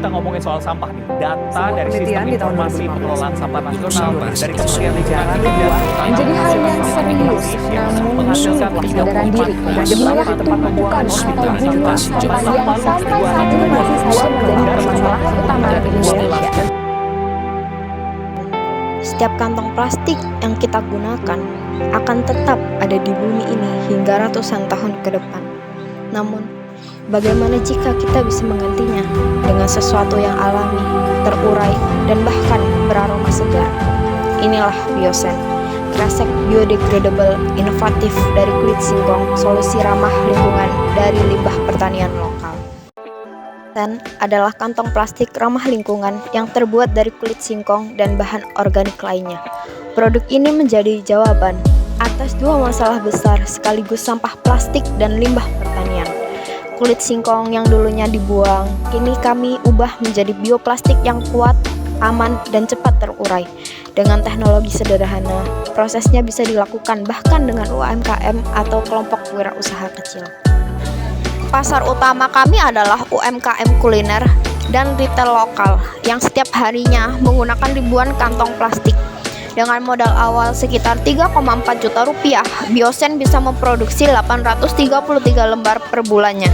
kita ngomongin soal sampah nih, data Sebuah dari Sistem penelitian di tahun Informasi 2015 Pengelolaan Sampah Nasional sampah dari sekitar Kementerian Lingkungan Hidup dan menjadi hal yang Kehutanan serius, Indonesia namun menghasilkan kesadaran diri dan 34,9 jumlah juta tempat pembuangan tumpukan non-limbah atau jumlah sampah sampah sampah yang sampai saat ini masih saja menjadi permasalahan utama di Indonesia. Setiap kantong plastik yang kita gunakan akan tetap ada di bumi ini hingga ratusan tahun ke depan. Namun, bagaimana jika kita bisa menggantinya dengan sesuatu yang alami, terurai, dan bahkan beraroma segar? Inilah Biosen, kresek biodegradable inovatif dari kulit singkong, solusi ramah lingkungan dari limbah pertanian lokal. Biosen adalah kantong plastik ramah lingkungan yang terbuat dari kulit singkong dan bahan organik lainnya. Produk ini menjadi jawaban atas dua masalah besar sekaligus sampah plastik dan limbah pertanian. Kulit singkong yang dulunya dibuang, kini kami ubah menjadi bioplastik yang kuat, aman, dan cepat terurai. Dengan teknologi sederhana, prosesnya bisa dilakukan bahkan dengan UMKM atau kelompok wirausaha kecil. Pasar utama kami adalah UMKM kuliner dan retail lokal yang setiap harinya menggunakan ribuan kantong plastik. Dengan modal awal sekitar 3,4 juta rupiah, Biosen bisa memproduksi 833 lembar per bulannya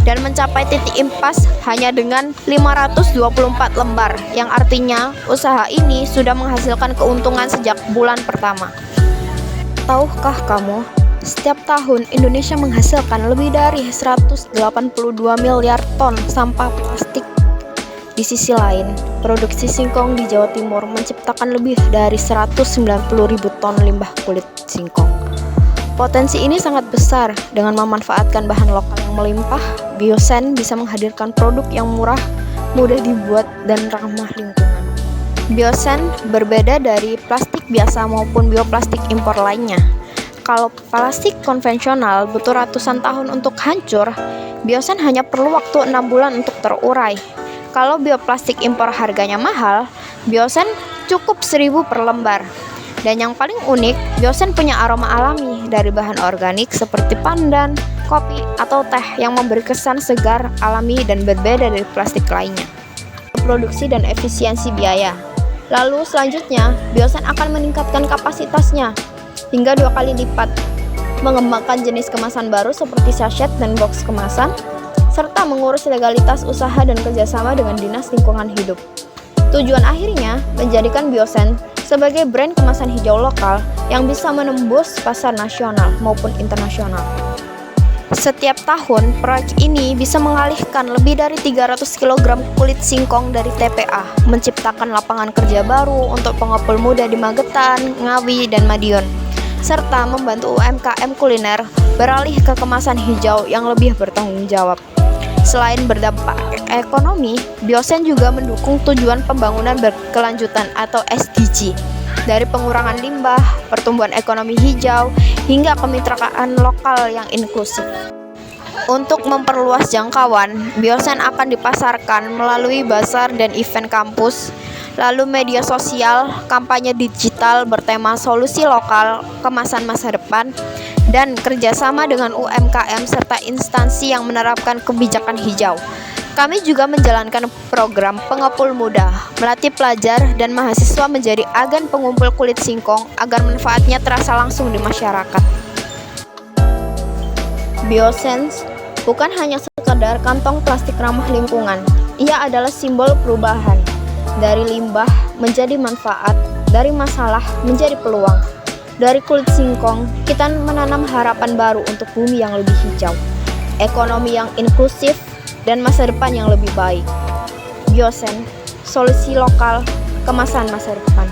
dan mencapai titik impas hanya dengan 524 lembar, yang artinya usaha ini sudah menghasilkan keuntungan sejak bulan pertama. Tahukah kamu, setiap tahun Indonesia menghasilkan lebih dari 182 miliar ton sampah plastik. Di sisi lain, produksi singkong di Jawa Timur menciptakan lebih dari 190.000 ton limbah kulit singkong. Potensi ini sangat besar. Dengan memanfaatkan bahan lokal yang melimpah, Biosen bisa menghadirkan produk yang murah, mudah dibuat, dan ramah lingkungan. Biosen berbeda dari plastik biasa maupun bioplastik impor lainnya. Kalau plastik konvensional butuh ratusan tahun untuk hancur, Biosen hanya perlu waktu 6 bulan untuk terurai. Kalau bioplastik impor harganya mahal, Biosen cukup 1.000 per lembar. Dan yang paling unik, Biosen punya aroma alami dari bahan organik seperti pandan, kopi, atau teh yang memberi kesan segar, alami, dan berbeda dari plastik lainnya. Produksi dan efisiensi biaya. Lalu selanjutnya, Biosen akan meningkatkan kapasitasnya hingga 2 kali lipat, mengembangkan jenis kemasan baru seperti sachet dan box kemasan, serta mengurus legalitas usaha dan kerjasama dengan Dinas Lingkungan Hidup. Tujuan akhirnya menjadikan Biosen sebagai brand kemasan hijau lokal yang bisa menembus pasar nasional maupun internasional. Setiap tahun, proyek ini bisa mengalihkan lebih dari 300 kg kulit singkong dari TPA, menciptakan lapangan kerja baru untuk pengepul muda di Magetan, Ngawi, dan Madiun, serta membantu UMKM kuliner beralih ke kemasan hijau yang lebih bertanggung jawab. Selain berdampak ekonomi, Biosen juga mendukung tujuan pembangunan berkelanjutan atau SDG, dari pengurangan limbah, pertumbuhan ekonomi hijau, hingga kemitraan lokal yang inklusif. Untuk memperluas jangkauan, Biosen akan dipasarkan melalui bazar dan event kampus, lalu media sosial, kampanye digital bertema solusi lokal, kemasan masa depan, dan kerjasama dengan UMKM serta instansi yang menerapkan kebijakan hijau. Kami juga menjalankan program pengepul muda, melatih pelajar dan mahasiswa menjadi agen pengumpul kulit singkong agar manfaatnya terasa langsung di masyarakat. Biosen bukan hanya sekadar kantong plastik ramah lingkungan, ia adalah simbol perubahan. Dari limbah menjadi manfaat, dari masalah menjadi peluang. Dari kulit singkong, kita menanam harapan baru untuk bumi yang lebih hijau, ekonomi yang inklusif, dan masa depan yang lebih baik. Biosen, solusi lokal, kemasan masa depan.